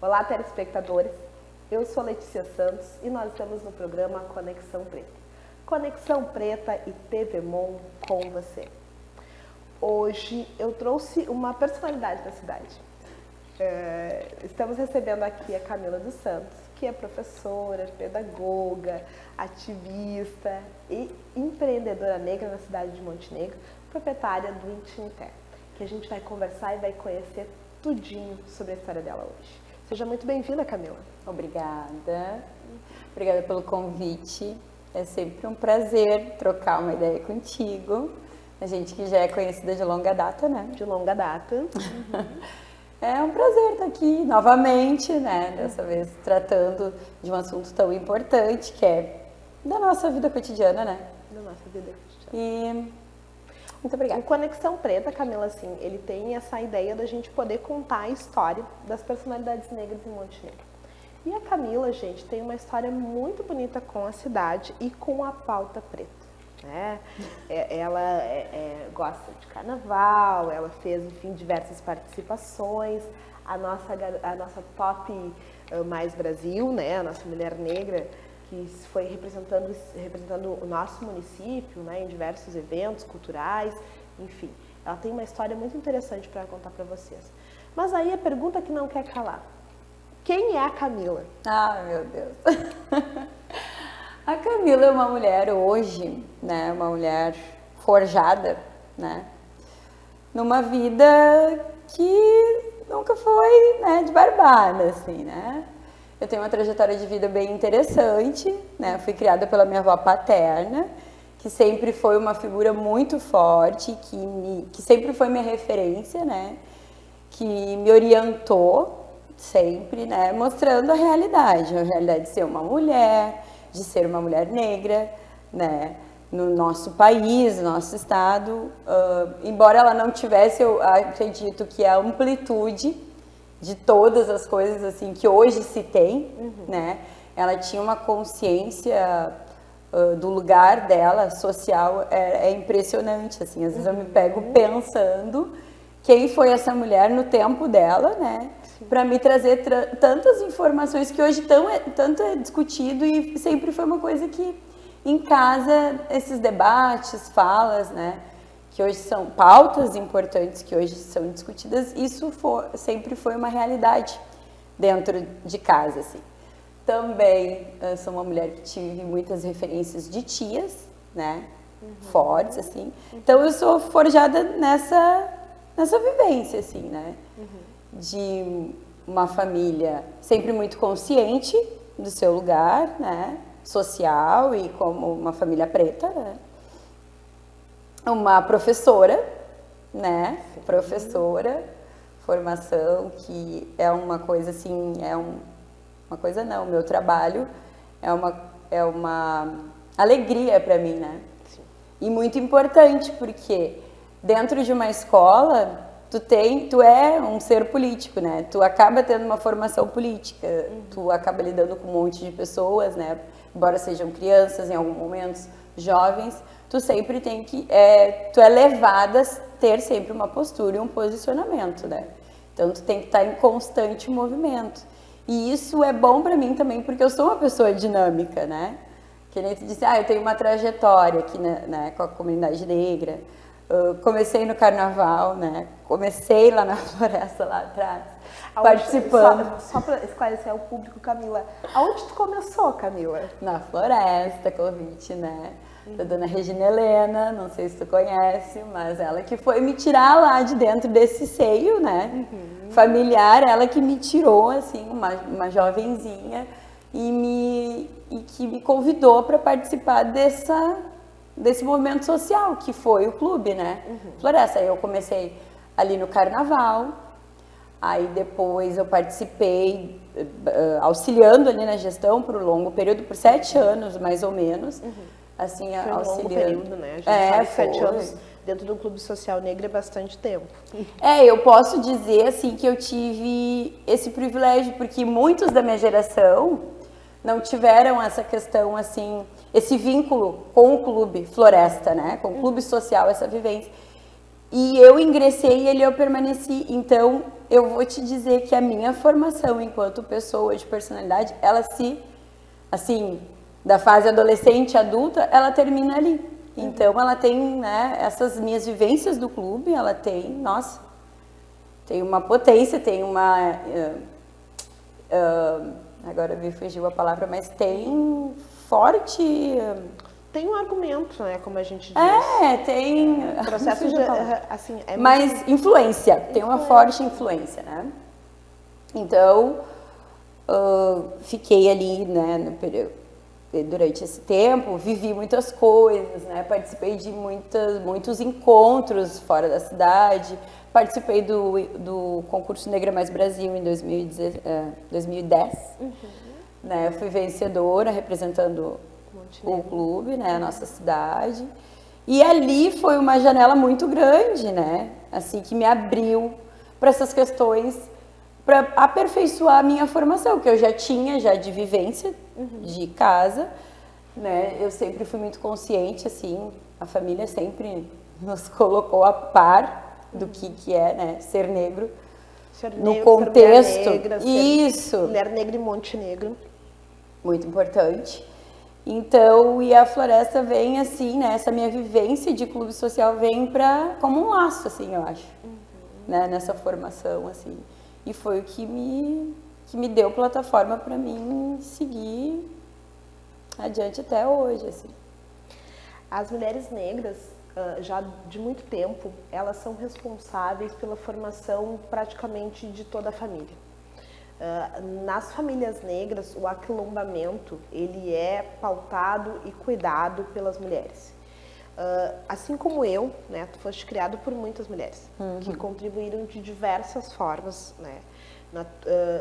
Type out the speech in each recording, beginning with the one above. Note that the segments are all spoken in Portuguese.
Olá, telespectadores. Eu sou Letícia Santos e nós estamos no programa Conexão Preta. Conexão Preta e TV Mon com você. Hoje eu trouxe uma personalidade da cidade. Estamos recebendo aqui a Camila dos Santos, que é professora, pedagoga, ativista e empreendedora negra na cidade de Montenegro, proprietária do Intiniter, que a gente vai conversar e vai conhecer tudinho sobre a história dela hoje. Seja muito bem-vinda, Camila. Obrigada. Obrigada pelo convite. É sempre um prazer trocar uma ideia contigo. A gente que já é conhecida de longa data, né? De longa data. É um prazer estar aqui novamente, né? Dessa vez tratando de um assunto tão importante, que é da nossa vida cotidiana, né? Da nossa vida cotidiana. E muito obrigada. O Conexão Preta, Camila, assim, ele tem essa ideia da gente poder contar a história das personalidades negras em Montenegro. E a Camila, gente, tem uma história muito bonita com a cidade e com a pauta preta. Né? Ela gosta de carnaval, ela fez, enfim, diversas participações. A nossa top Mais Brasil, né? A nossa mulher negra, que foi representando o nosso município, né? Em diversos eventos culturais, enfim. Ela tem uma história muito interessante para contar para vocês. Mas aí a pergunta que não quer calar. Quem é a Camila? Ah, meu Deus. A Camila é uma mulher hoje, né, uma mulher forjada, né, numa vida que nunca foi, né, de barbada, assim, né. Eu tenho uma trajetória de vida bem interessante, né, fui criada pela minha avó paterna, que sempre foi uma figura muito forte, que sempre foi minha referência, né, que me orientou sempre, né, mostrando a realidade de ser uma mulher, de ser uma mulher negra, né, no nosso país, no nosso estado, embora ela não tivesse, eu acredito que a amplitude de todas as coisas assim que hoje se tem, né, ela tinha uma consciência do lugar dela social, é impressionante, assim, às vezes eu me pego pensando quem foi essa mulher no tempo dela, né, para me trazer tantas informações que hoje tanto é discutido e sempre foi uma coisa que em casa, esses debates, falas, né, que hoje são pautas importantes que hoje são discutidas, isso sempre foi uma realidade dentro de casa, assim. Também sou uma mulher que tive muitas referências de tias, né, fortes, assim. Então eu sou forjada nessa vivência, assim, né, de uma família sempre muito consciente do seu lugar, né, social e como uma família preta, né, uma professora, né, professora, formação que é uma coisa assim, uma coisa não, meu trabalho é uma alegria para mim, né, e muito importante porque dentro de uma escola tu é um ser político, né? Tu acaba tendo uma formação política, tu acaba lidando com um monte de pessoas, né? Embora sejam crianças, em alguns momentos, jovens, tu sempre tem que, tu é levada a ter sempre uma postura e um posicionamento, né? Então tu tem que estar em constante movimento. E isso é bom pra mim também, porque eu sou uma pessoa dinâmica, né? Que nem tu disse, eu tenho uma trajetória aqui, né, com a comunidade negra. Comecei no carnaval, né? Comecei lá na floresta, lá atrás, participando. Só para esclarecer ao público, Camila, aonde tu começou, Camila? Na floresta, convite, né? Da dona Regina Helena, não sei se tu conhece, mas ela que foi me tirar lá de dentro desse seio, né? Familiar, ela que me tirou, assim, uma jovenzinha e que me convidou para participar desse movimento social, que foi o clube, né? Floresta. Aí eu comecei ali no carnaval, aí depois eu participei auxiliando ali na gestão por um longo período, por 7 anos, mais ou menos. Assim, foi um auxiliando. Longo período, né? A gente sabe que 7 anos dentro do clube social negro é bastante tempo. Eu posso dizer, assim, que eu tive esse privilégio, porque muitos da minha geração não tiveram essa questão, assim, esse vínculo com o clube Floresta, né? Com o clube social, essa vivência. E eu ingressei e ali eu permaneci. Então, eu vou te dizer que a minha formação enquanto pessoa de personalidade, ela se, assim, da fase adolescente, adulta, ela termina ali. Então, ela tem, né, essas minhas vivências do clube, ela tem, nossa, tem uma potência, tem uma... agora me fugiu a palavra, mas tem forte... Tem um argumento, né, como a gente diz. Tem... Processo de... Assim, mas muito... influência, tem uma forte influência, né? Então, fiquei ali, né, no período, durante esse tempo, vivi muitas coisas, né? Participei de muitos encontros fora da cidade, participei do concurso Negra Mais Brasil em 2010, né? Fui vencedora representando o clube, né? A nossa cidade. E ali foi uma janela muito grande, né? Assim, que me abriu para essas questões, para aperfeiçoar a minha formação, que eu já tinha de vivência de casa, né? Eu sempre fui muito consciente, assim, a família sempre nos colocou a par do que é, né, ser negro, no contexto. Ser mulher negra, isso. Mulher negra e Montenegro. Muito importante. Então, e a Floresta vem assim, né? Essa minha vivência de clube social vem como um laço, assim, eu acho, né? Nessa formação, assim. E foi o que me deu plataforma para mim seguir adiante até hoje, assim. As mulheres negras, já de muito tempo, elas são responsáveis pela formação praticamente de toda a família. Nas famílias negras, o aquilombamento, ele é pautado e cuidado pelas mulheres. Assim como eu, né, tu foste criado por muitas mulheres, que contribuíram de diversas formas, né,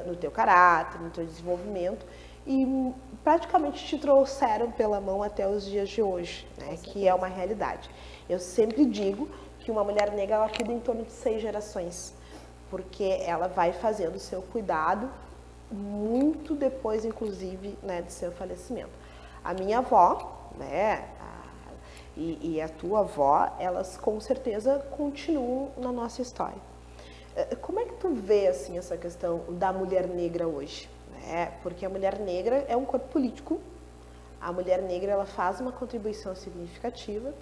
no teu caráter, no teu desenvolvimento, e praticamente te trouxeram pela mão até os dias de hoje, né, que é uma realidade. Eu sempre digo que uma mulher negra, ela cuida em torno de 6 gerações, porque ela vai fazendo o seu cuidado muito depois, inclusive, né, de seu falecimento. A minha avó, né, e a tua avó, elas com certeza continuam na nossa história. Como é que tu vê, assim, essa questão da mulher negra hoje? Porque a mulher negra é um corpo político, a mulher negra, ela faz uma contribuição significativa,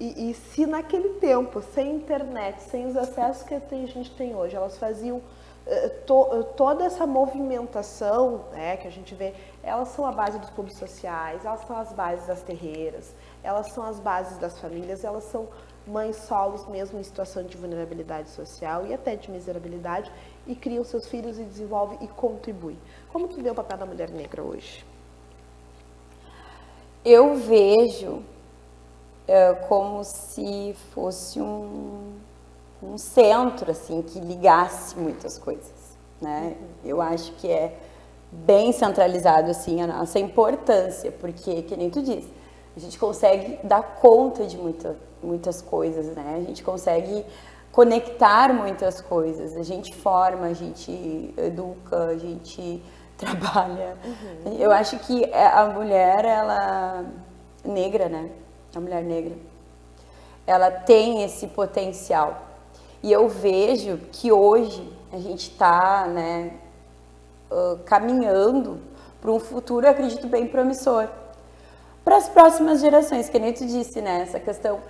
e se naquele tempo, sem internet, sem os acessos que a gente tem hoje, elas faziam toda essa movimentação, né, que a gente vê, elas são a base dos clubes sociais, elas são as bases das terreiras, elas são as bases das famílias, elas são mães solos mesmo em situação de vulnerabilidade social e até de miserabilidade, e criam seus filhos e desenvolvem e contribuem. Como tu vê o papel da mulher negra hoje? Eu vejo como se fosse um centro, assim, que ligasse muitas coisas, né? Eu acho que é bem centralizado, assim, a nossa importância, porque, que nem tu disse, a gente consegue dar conta de muitas coisas, né? A gente consegue conectar muitas coisas, a gente forma, a gente educa, a gente trabalha. Eu acho que a mulher, ela negra, né? A mulher negra, ela tem esse potencial. E eu vejo que hoje a gente está, né, caminhando para um futuro, eu acredito, bem promissor. Para as próximas gerações, que nem tu disse, né? Essa questão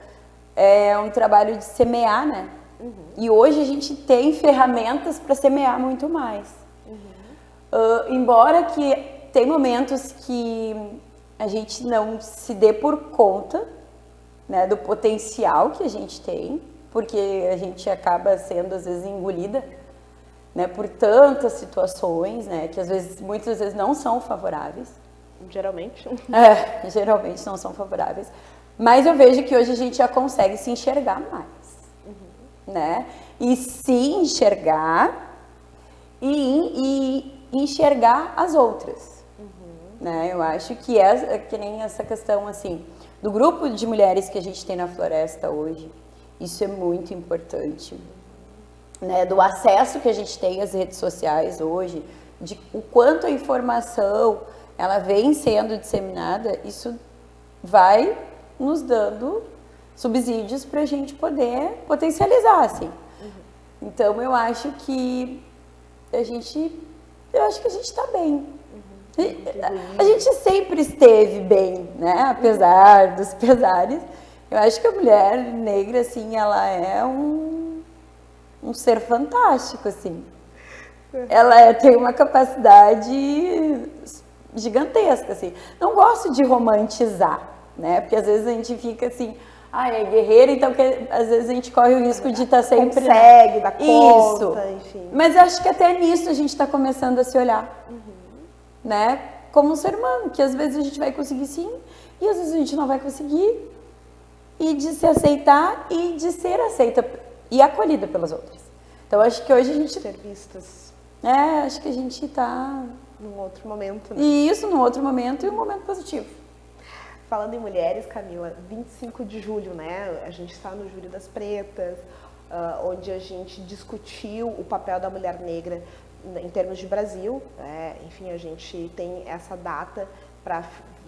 é um trabalho de semear, né? E hoje a gente tem ferramentas para semear muito mais. Embora que tem momentos que a gente não se dê por conta, né, do potencial que a gente tem, porque a gente acaba sendo, às vezes, engolida, né, por tantas situações, né, que muitas vezes não são favoráveis. Geralmente. Geralmente não são favoráveis. Mas eu vejo que hoje a gente já consegue se enxergar mais, né? E se enxergar e enxergar as outras, né? Eu acho que é que nem essa questão, assim, do grupo de mulheres que a gente tem na Floresta hoje, isso é muito importante, né? Do acesso que a gente tem às redes sociais hoje, de o quanto a informação ela vem sendo disseminada, isso vai nos dando subsídios para a gente poder potencializar, assim. Então, eu acho que a gente está bem. A gente sempre esteve bem, né? Apesar dos pesares. Eu acho que a mulher negra, assim, ela é um ser fantástico, assim. Ela tem uma capacidade gigantesca, assim. Não gosto de romantizar, né? Porque às vezes a gente fica assim, é guerreira, então às vezes a gente corre o risco de estar sempre... Consegue, dar conta, enfim. Mas eu acho que até nisso a gente está começando a se olhar, né? Como um ser humano, que às vezes a gente vai conseguir sim, e às vezes a gente não vai conseguir, e de se aceitar e de ser aceita e acolhida pelas outras. Então acho que hoje a gente... Ser vistas. Acho que a gente está... Num outro momento, né? E isso, num outro momento e um momento positivo. Falando em mulheres, Camila, 25 de julho, né? A gente está no Júri das Pretas, onde a gente discutiu o papel da mulher negra em termos de Brasil. Enfim, a gente tem essa data para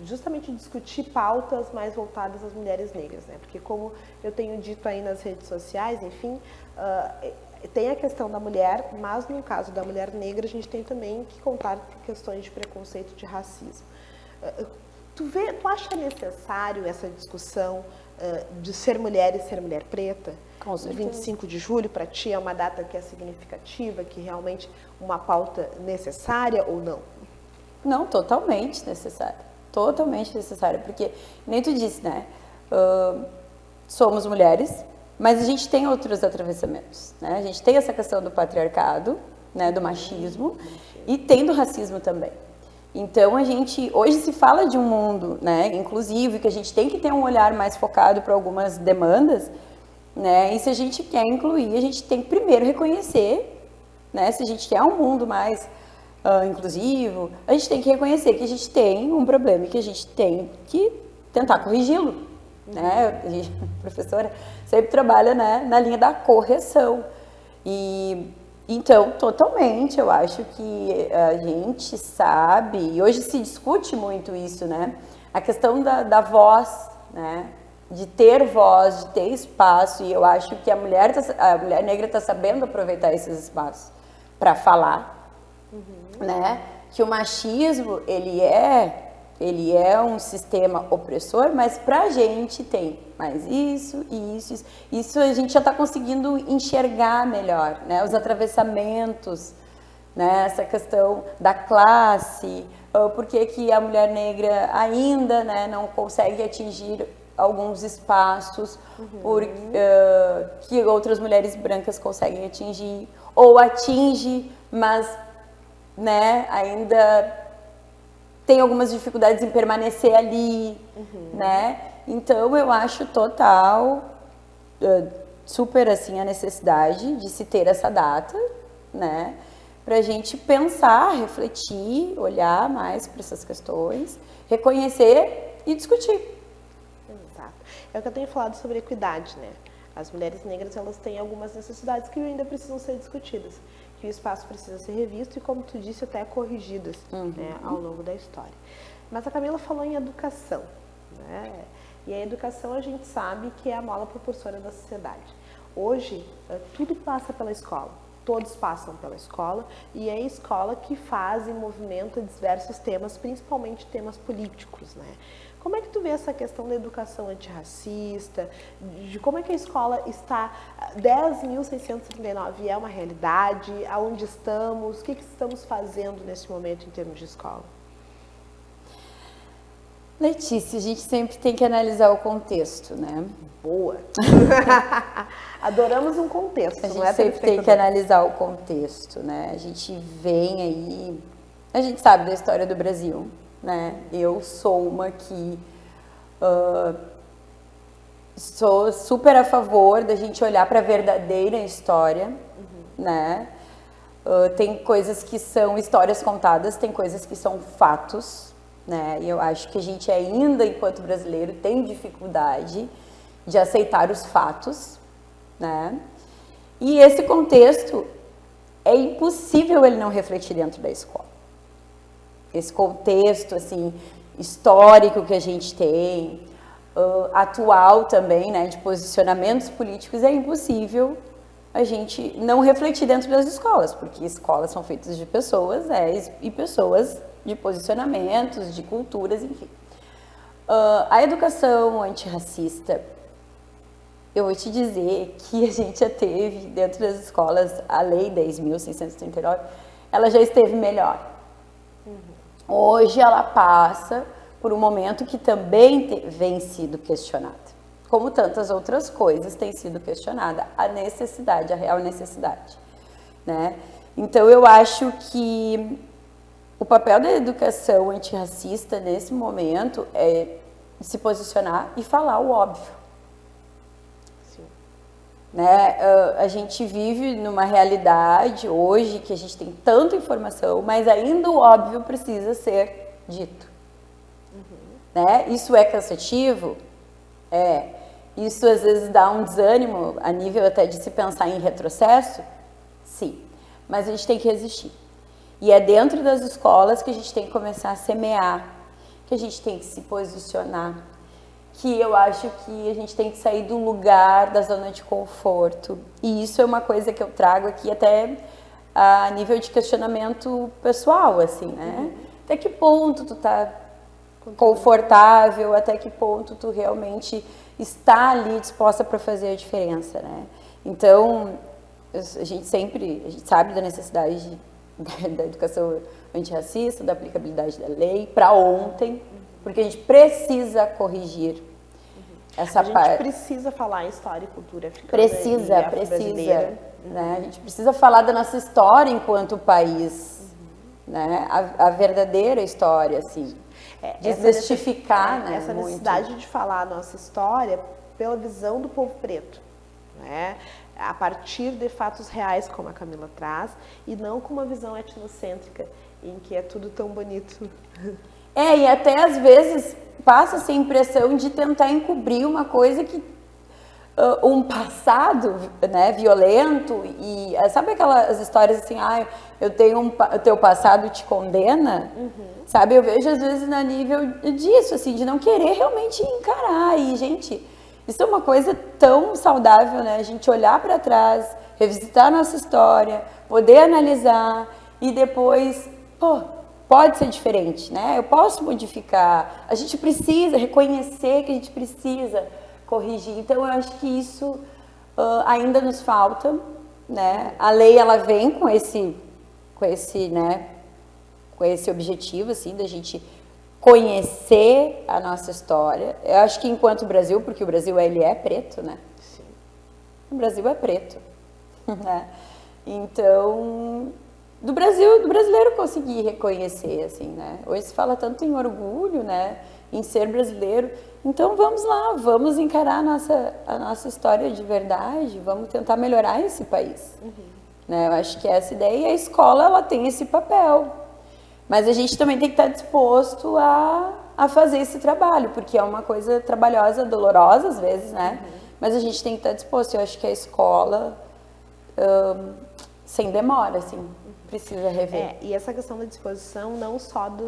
justamente discutir pautas mais voltadas às mulheres negras, né? Porque como eu tenho dito aí nas redes sociais, enfim, tem a questão da mulher, mas no caso da mulher negra a gente tem também que contar questões de preconceito, de racismo. Tu acha necessário essa discussão de ser mulher e ser mulher preta? Com certeza. 25 de julho para ti é uma data que é significativa, que realmente uma pauta necessária ou não? Não, totalmente necessária. Totalmente necessária, porque nem tu disse, né? Somos mulheres, mas a gente tem outros atravessamentos, né? A gente tem essa questão do patriarcado, né? Do machismo e tem do racismo também. Então a gente hoje se fala de um mundo, né? Inclusive que a gente tem que ter um olhar mais focado para algumas demandas, né? E se a gente quer incluir, a gente tem que primeiro reconhecer, né? Se a gente quer um mundo mais inclusivo, a gente tem que reconhecer que a gente tem um problema e que a gente tem que tentar corrigi-lo, né? A professora sempre trabalha, né, na linha da correção. E então, totalmente, eu acho que a gente sabe, e hoje se discute muito isso, né? A questão da voz, né? De ter voz, de ter espaço, e eu acho que a mulher negra está sabendo aproveitar esses espaços para falar, né? Que o machismo, ele é um sistema opressor, mas pra gente tem mais isso a gente já está conseguindo enxergar melhor, né? Os atravessamentos, né? Essa questão da classe, por que a mulher negra ainda, né, não consegue atingir alguns espaços que outras mulheres brancas conseguem atingir, ou atinge, mas, né, ainda tem algumas dificuldades em permanecer ali, né? Então eu acho total, super assim, a necessidade de se ter essa data, né? Pra gente pensar, refletir, olhar mais para essas questões, reconhecer e discutir. Exato. É o que eu tenho falado sobre equidade, né? As mulheres negras, elas têm algumas necessidades que ainda precisam ser discutidas, que o espaço precisa ser revisto e, como tu disse, até corrigidas, né, ao longo da história. Mas a Camila falou em educação, né? E a educação a gente sabe que é a mola propulsora da sociedade. Hoje, tudo passa pela escola, todos passam pela escola, e é a escola que faz e movimenta diversos temas, principalmente temas políticos, né? Como é que tu vê essa questão da educação antirracista, de como é que a escola está, 10.639 é uma realidade, aonde estamos, o que estamos fazendo nesse momento em termos de escola? Letícia, a gente sempre tem que analisar o contexto, né? Boa! Adoramos um contexto, não é? A gente sempre tem que analisar o contexto, né? A gente vem aí, a gente sabe da história do Brasil, né? Eu sou uma que sou super a favor da gente olhar para a verdadeira história, né? Tem coisas que são histórias contadas, tem coisas que são fatos, né? E eu acho que a gente ainda, enquanto brasileiro, tem dificuldade de aceitar os fatos, né? E esse contexto é impossível ele não refletir dentro da escola. Esse contexto, assim, histórico que a gente tem, atual também, né, de posicionamentos políticos, é impossível a gente não refletir dentro das escolas, porque escolas são feitas de pessoas, e pessoas de posicionamentos, de culturas, enfim. A educação antirracista, eu vou te dizer que a gente já teve dentro das escolas a Lei 10.639, ela já esteve melhor. Hoje ela passa por um momento que também vem sido questionada. Como tantas outras coisas tem sido questionada, a necessidade, a real necessidade, né? Então eu acho que o papel da educação antirracista nesse momento é se posicionar e falar o óbvio. Né? A gente vive numa realidade hoje que a gente tem tanta informação, mas ainda o óbvio precisa ser dito. Né? Isso é cansativo? É. Isso às vezes dá um desânimo a nível até de se pensar em retrocesso? Sim. Mas a gente tem que resistir. E é dentro das escolas que a gente tem que começar a semear, que a gente tem que se posicionar, que eu acho que a gente tem que sair do lugar da zona de conforto. E isso é uma coisa que eu trago aqui até a nível de questionamento pessoal, assim, né? Até que ponto tu tá confortável, até que ponto tu realmente está ali disposta para fazer a diferença, né? Então, a gente sabe da necessidade da educação antirracista, da aplicabilidade da lei para ontem, porque a gente precisa corrigir essa parte. A gente precisa falar em história e cultura africana. Precisa, né? A gente precisa falar da nossa história enquanto país, né? A verdadeira história, assim. Desmistificar, né? Essa necessidade de falar a nossa história pela visão do povo preto, né? A partir de fatos reais, como a Camila traz, e não com uma visão etnocêntrica, em que é tudo tão bonito. E até às vezes passa-se a impressão de tentar encobrir uma coisa que um passado, né, violento, e sabe aquelas histórias assim, o teu passado te condena, sabe? Eu vejo às vezes no nível disso, assim, de não querer realmente encarar, e gente, isso é uma coisa tão saudável, né? A gente olhar para trás, revisitar a nossa história, poder analisar e depois, pode ser diferente, né? Eu posso modificar. A gente precisa reconhecer que a gente precisa corrigir. Então, eu acho que isso ainda nos falta, né? A lei, ela vem com esse objetivo, assim, da gente conhecer a nossa história. Eu acho que enquanto Brasil, porque o Brasil, ele é preto, né? Sim. O Brasil é preto, né? Então, do brasileiro conseguir reconhecer, assim, né? Hoje se fala tanto em orgulho, né? Em ser brasileiro. Então, vamos lá, vamos encarar a nossa história de verdade, vamos tentar melhorar esse país. Né? Eu acho que essa ideia, e a escola, ela tem esse papel. Mas a gente também tem que estar disposto a fazer esse trabalho, porque é uma coisa trabalhosa, dolorosa às vezes, né? Mas a gente tem que estar disposto. Eu acho que a escola, sem demora, assim, precisa rever. E essa questão da disposição não só do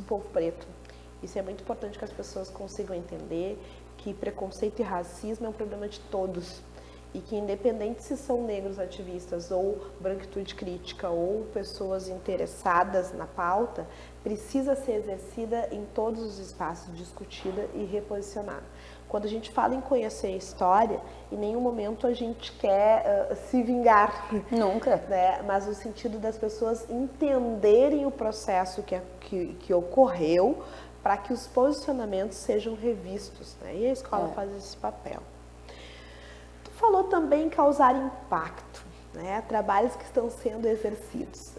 povo preto. Isso é muito importante que as pessoas consigam entender que preconceito e racismo é um problema de todos. E que independente se são negros ativistas ou branquitude crítica ou pessoas interessadas na pauta, precisa ser exercida em todos os espaços, discutida e reposicionada. Quando a gente fala em conhecer a história, em nenhum momento a gente quer se vingar. Nunca. Né? Mas no sentido das pessoas entenderem o processo que ocorreu para que os posicionamentos sejam revistos. Né? E a escola faz esse papel. Falou também em causar impacto, né? Trabalhos que estão sendo exercidos.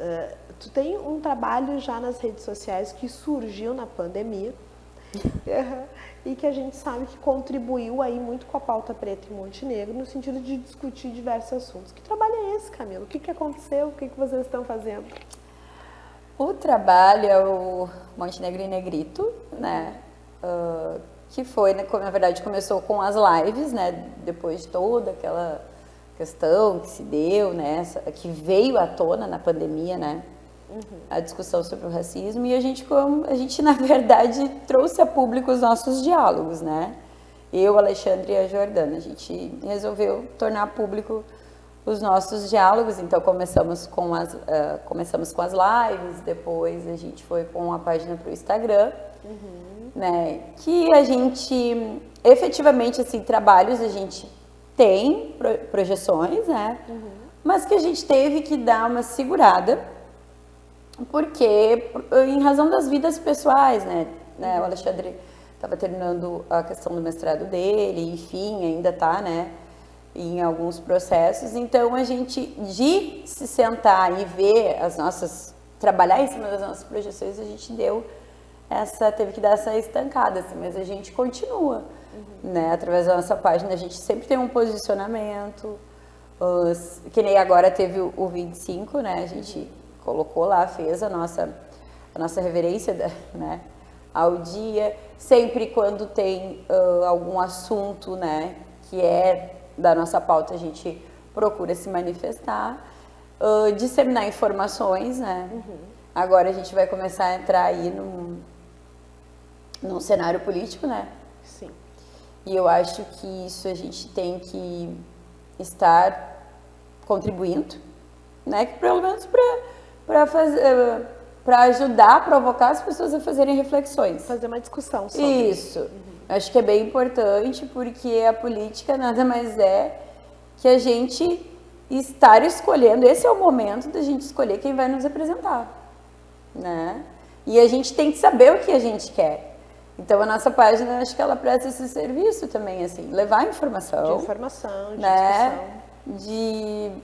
Tu tem um trabalho já nas redes sociais que surgiu na pandemia e que a gente sabe que contribuiu aí muito com a pauta preta em Montenegro no sentido de discutir diversos assuntos. Que trabalho é esse, Camila? O que aconteceu? O que vocês estão fazendo? O trabalho é o Montenegro em Negrito, né? Que foi, né, na verdade, começou com as lives, né, depois de toda aquela questão que se deu, né, que veio à tona na pandemia, né, a discussão sobre o racismo, e a gente, na verdade, trouxe a público os nossos diálogos, né, eu, Alexandre e a Jordana. A gente resolveu tornar público os nossos diálogos, então começamos com as lives, depois a gente foi com a página para o Instagram, né, que a gente, efetivamente, assim, trabalhos a gente tem projeções, né, mas que a gente teve que dar uma segurada, porque, em razão das vidas pessoais, né, o Alexandre estava terminando a questão do mestrado dele, enfim, ainda está, né, em alguns processos, então a gente, de se sentar e ver trabalhar em cima das nossas projeções, a gente teve que dar essa estancada, assim, mas a gente continua, né, através da nossa página, a gente sempre tem um posicionamento, que nem agora teve o 25, né, a gente colocou lá, fez a nossa reverência, né, ao dia, sempre quando tem algum assunto, né, que é da nossa pauta, a gente procura se manifestar, disseminar informações, né? Agora a gente vai começar a entrar aí num cenário político, né? Sim. E eu acho que isso a gente tem que estar contribuindo, né? Que pelo menos para ajudar a provocar as pessoas a fazerem reflexões. Fazer uma discussão sobre isso. Acho que é bem importante, porque a política nada mais é que a gente estar escolhendo, esse é o momento da gente escolher quem vai nos representar, né? E a gente tem que saber o que a gente quer. Então a nossa página, acho que ela presta esse serviço também, assim, levar informação. De informação, de né? Discussão.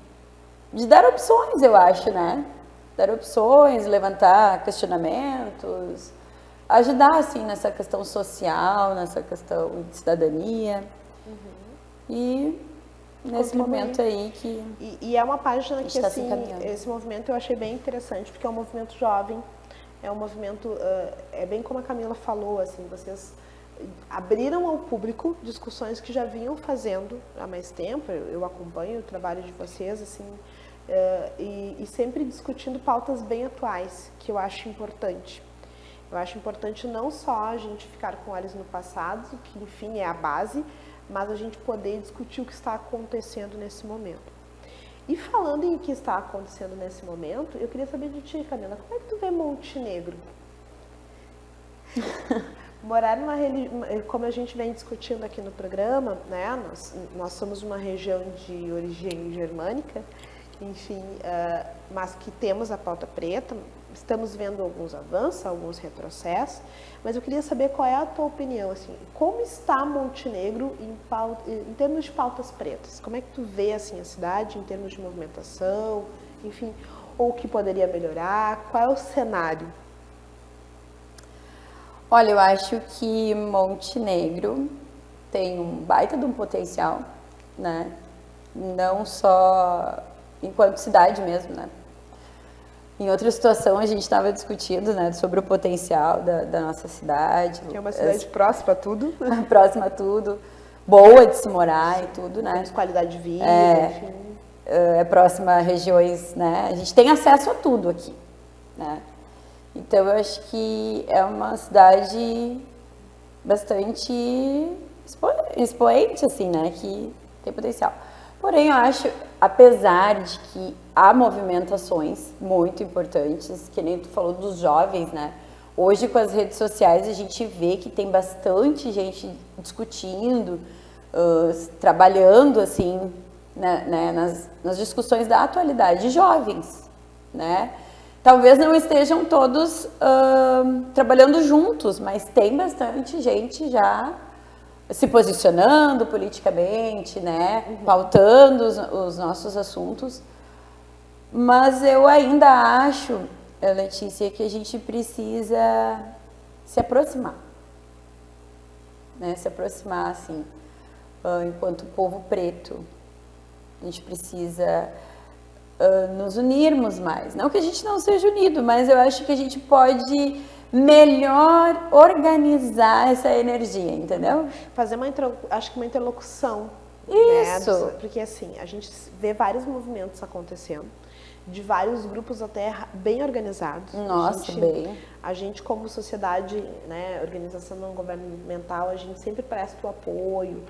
De dar opções, eu acho, né? Dar opções, levantar questionamentos, ajudar, assim, nessa questão social, nessa questão de cidadania. E nesse momento aí que... E é uma página que, assim, se esse movimento eu achei bem interessante, porque é um movimento jovem, é um movimento, é bem como a Camila falou, assim, vocês abriram ao público discussões que já vinham fazendo há mais tempo, eu acompanho o trabalho de vocês, assim, e sempre discutindo pautas bem atuais, que eu acho importante. Eu acho importante não só a gente ficar com olhos no passado, que enfim é a base, mas a gente poder discutir o que está acontecendo nesse momento. E falando em o que está acontecendo nesse momento, eu queria saber de ti, Camila, como é que tu vê Montenegro? Morar numa região, como a gente vem discutindo aqui no programa, né, nós somos uma região de origem germânica, enfim, mas que temos a pauta preta, estamos vendo alguns avanços, alguns retrocessos, mas eu queria saber qual é a tua opinião, assim, como está Montenegro em termos de pautas pretas? Como é que tu vê, assim, a cidade em termos de movimentação, enfim, ou o que poderia melhorar? Qual é o cenário? Olha, eu acho que Montenegro tem um baita de um potencial, né? Não só enquanto cidade mesmo, né? Em outra situação a gente estava discutindo, né, sobre o potencial da nossa cidade. Que é uma cidade próxima a tudo. Próxima a tudo, boa de se morar e tudo, né? Temos qualidade de vida, enfim. É próxima a regiões, né? A gente tem acesso a tudo aqui, né? Então eu acho que é uma cidade bastante expoente, assim, né? Que tem potencial. Porém, eu acho, apesar de que há movimentações muito importantes, que nem tu falou dos jovens, né? Hoje, com as redes sociais, a gente vê que tem bastante gente discutindo, trabalhando, assim, né, nas discussões da atualidade, jovens, né? Talvez não estejam todos trabalhando juntos, mas tem bastante gente já se posicionando politicamente, né, pautando os nossos assuntos. Mas eu ainda acho, Letícia, que a gente precisa se aproximar, né, se aproximar, assim, enquanto povo preto. A gente precisa nos unirmos mais. Não que a gente não seja unido, mas eu acho que a gente pode melhor organizar essa energia, entendeu? Fazer acho que uma interlocução. Isso. Né? Porque assim, a gente vê vários movimentos acontecendo. de vários grupos até bem organizados. Nossa, bem. A gente como sociedade, né, organização não governamental, a gente sempre presta o apoio,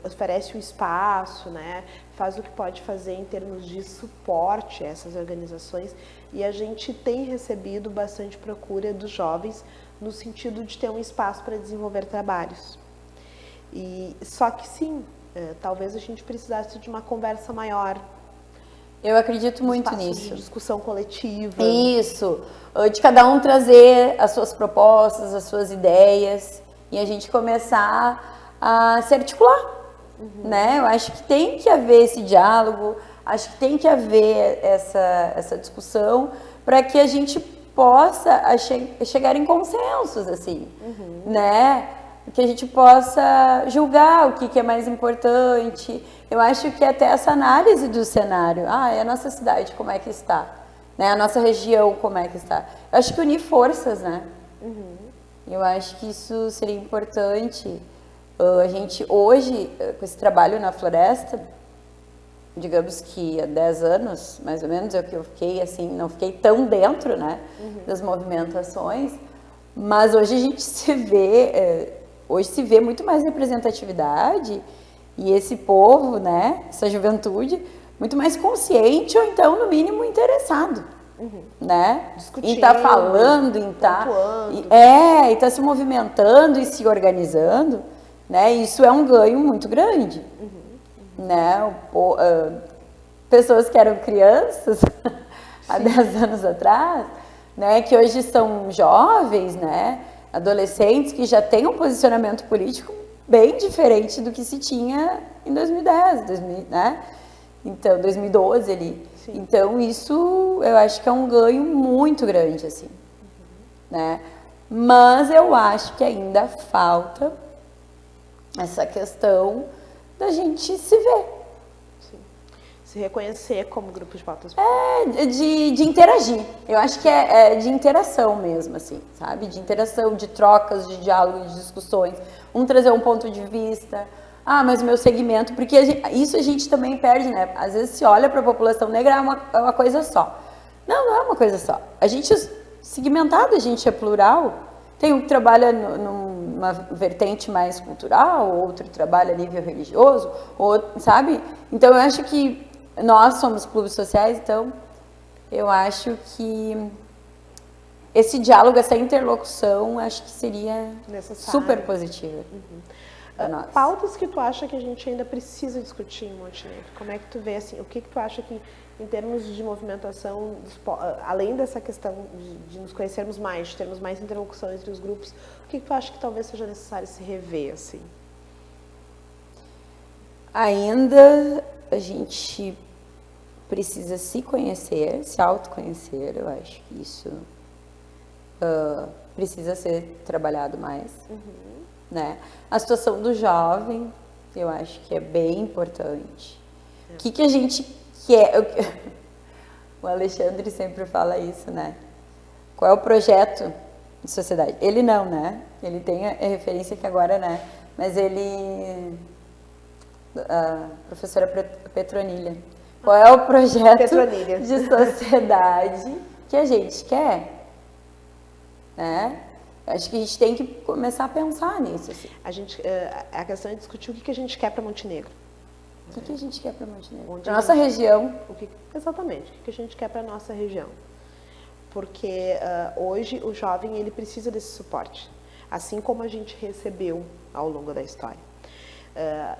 oferece o espaço, né, faz o que pode fazer em termos de suporte a essas organizações, e a gente tem recebido bastante procura dos jovens no sentido de ter um espaço para desenvolver trabalhos. Só que sim, talvez a gente precisasse de uma conversa maior. Eu acredito muito nisso. De discussão coletiva. Isso, de cada um trazer as suas propostas, as suas ideias, e a gente começar a se articular, né? Eu acho que tem que haver esse diálogo, acho que tem que haver essa discussão para que a gente possa chegar em consensos, assim, né? Que a gente possa julgar o que é mais importante. Eu acho que até essa análise do cenário, é a nossa cidade, como é que está? Né? A nossa região, como é que está? Eu acho que unir forças, né? Eu acho que isso seria importante. A gente hoje, com esse trabalho na floresta, digamos que há 10 anos, mais ou menos, é o que eu fiquei, assim, não fiquei tão dentro, né, das movimentações, mas hoje a gente se vê, hoje se vê muito mais representatividade e esse povo, né, essa juventude, muito mais consciente ou então, no mínimo, interessado, né, em estar falando, em estar e tá se movimentando e se organizando, né, isso é um ganho muito grande, né, pessoas que eram crianças há 10 anos atrás, né, que hoje são jovens, né, adolescentes que já têm um posicionamento político bem diferente do que se tinha em 2010, né? Então, 2012 ali. Sim. Então, isso eu acho que é um ganho muito grande, assim, né? Mas eu acho que ainda falta essa questão da gente se ver. Sim. Se reconhecer como grupo de pautas. De interagir. Eu acho que é de interação mesmo, assim, sabe? De interação, de trocas, de diálogo, de discussões. Trazer um ponto de vista. Mas o meu segmento... Porque isso a gente também perde, né? Às vezes se olha para a população negra, é uma coisa só. Não é uma coisa só. A gente é segmentado, a gente é plural. Tem um que trabalha numa vertente mais cultural, outro trabalha a nível religioso, outro, sabe? Então, eu acho que nós somos clubes sociais, então eu acho que esse diálogo, essa interlocução, acho que seria super positiva. Pautas que tu acha que a gente ainda precisa discutir em Montenegro? Como é que tu vê, assim, o que tu acha que, em termos de movimentação, além dessa questão de nos conhecermos mais, de termos mais interlocução entre os grupos, o que tu acha que talvez seja necessário se rever, assim? Ainda a gente precisa se conhecer, se autoconhecer, eu acho que isso precisa ser trabalhado mais, né? A situação do jovem, eu acho que é bem importante. O que a gente quer? O Alexandre sempre fala isso, né? Qual é o projeto de sociedade? Ele não, né? Ele tem a referência que agora, né? Mas ele... A professora Petronilha. Qual é o projeto de sociedade que a gente quer? Né? Acho que a gente tem que começar a pensar nisso. Assim. A questão é discutir o que a gente quer para Montenegro. O que a gente quer para Montenegro? Para nossa região. Exatamente, o que a gente quer para a nossa região. Porque hoje o jovem ele precisa desse suporte, assim como a gente recebeu ao longo da história.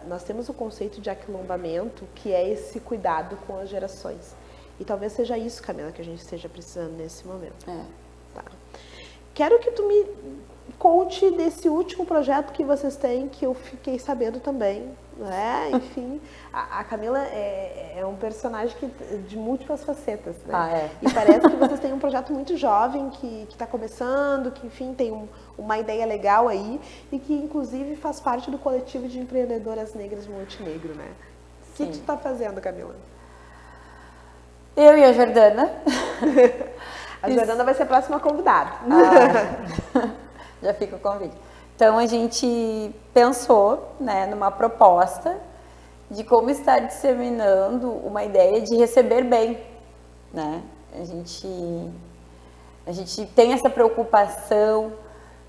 Nós temos o conceito de aquilombamento, que é esse cuidado com as gerações. E talvez seja isso, Camila, que a gente esteja precisando nesse momento. Tá. Quero que tu me conte desse último projeto que vocês têm, que eu fiquei sabendo também, né? Enfim, a Camila é um personagem de múltiplas facetas, né? E parece que vocês têm um projeto muito jovem, que está começando, que, enfim, tem uma ideia legal aí, e que, inclusive, faz parte do coletivo de empreendedoras negras de Montenegro, né? O que tu está fazendo, Camila? Eu e a Jordana. A Jordana vai ser a próxima convidada. Já fica o convite. Então, a gente pensou, né, numa proposta de como estar disseminando uma ideia de receber bem, né? A gente tem essa preocupação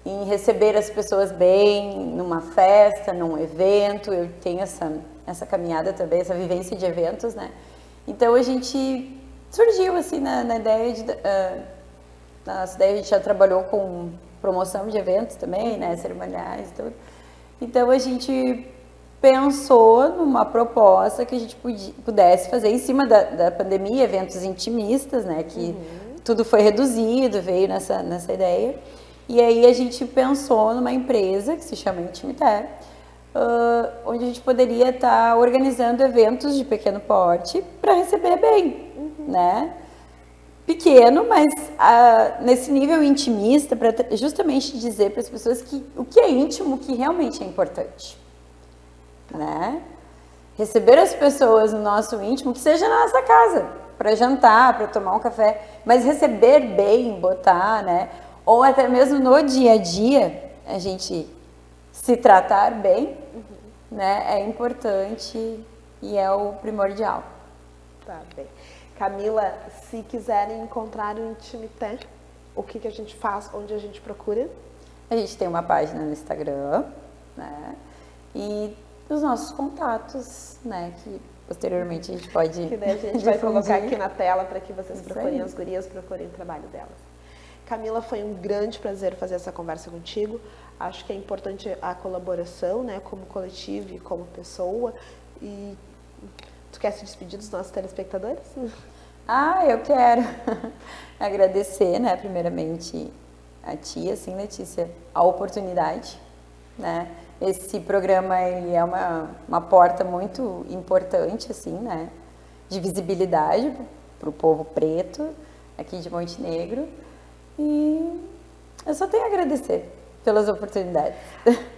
em receber as pessoas bem, numa festa, num evento. Eu tenho essa caminhada também, essa vivência de eventos, né? Então a gente surgiu assim na ideia de... na nossa ideia a gente já trabalhou com promoção de eventos também, né? Cerimoniais e tudo. Então a gente pensou numa proposta que a gente pudesse fazer em cima da pandemia, eventos intimistas, né? Que tudo foi reduzido, veio nessa ideia. E aí a gente pensou numa empresa que se chama Intimiter, onde a gente poderia estar organizando eventos de pequeno porte para receber bem, né? Pequeno, mas nesse nível intimista, para justamente dizer para as pessoas que o que é íntimo, que realmente é importante, né? Receber as pessoas no nosso íntimo, que seja na nossa casa, para jantar, para tomar um café, mas receber bem, botar, né? Ou até mesmo no dia a dia, a gente se tratar bem, né? É importante e é o primordial. Tá bem. Camila, se quiserem encontrar o Intimiter, o que a gente faz, onde a gente procura? A gente tem uma página no Instagram, né? E os nossos contatos, né? Que posteriormente a gente pode que daí a gente vai colocar aqui na tela para que vocês procurem as gurias, procurem o trabalho delas. Camila, foi um grande prazer fazer essa conversa contigo. Acho que é importante a colaboração, né? Como coletivo e como pessoa. E tu quer se despedir dos nossos telespectadores? Eu quero agradecer, né, primeiramente a ti, assim, Letícia, a oportunidade, né? Esse programa, ele é uma porta muito importante, assim, né, de visibilidade para o povo preto aqui de Montenegro. E eu só tenho a agradecer pelas oportunidades.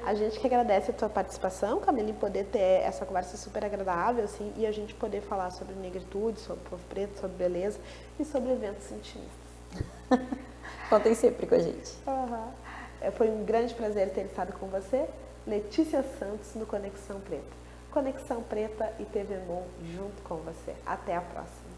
A gente que agradece a tua participação, Camila, em poder ter essa conversa super agradável, assim, e a gente poder falar sobre negritude, sobre povo preto, sobre beleza e sobre eventos intimistas. Contem sempre com a gente. Foi um grande prazer ter estado com você, Letícia Santos, no Conexão Preta. Conexão Preta e TV Mon junto com você. Até a próxima.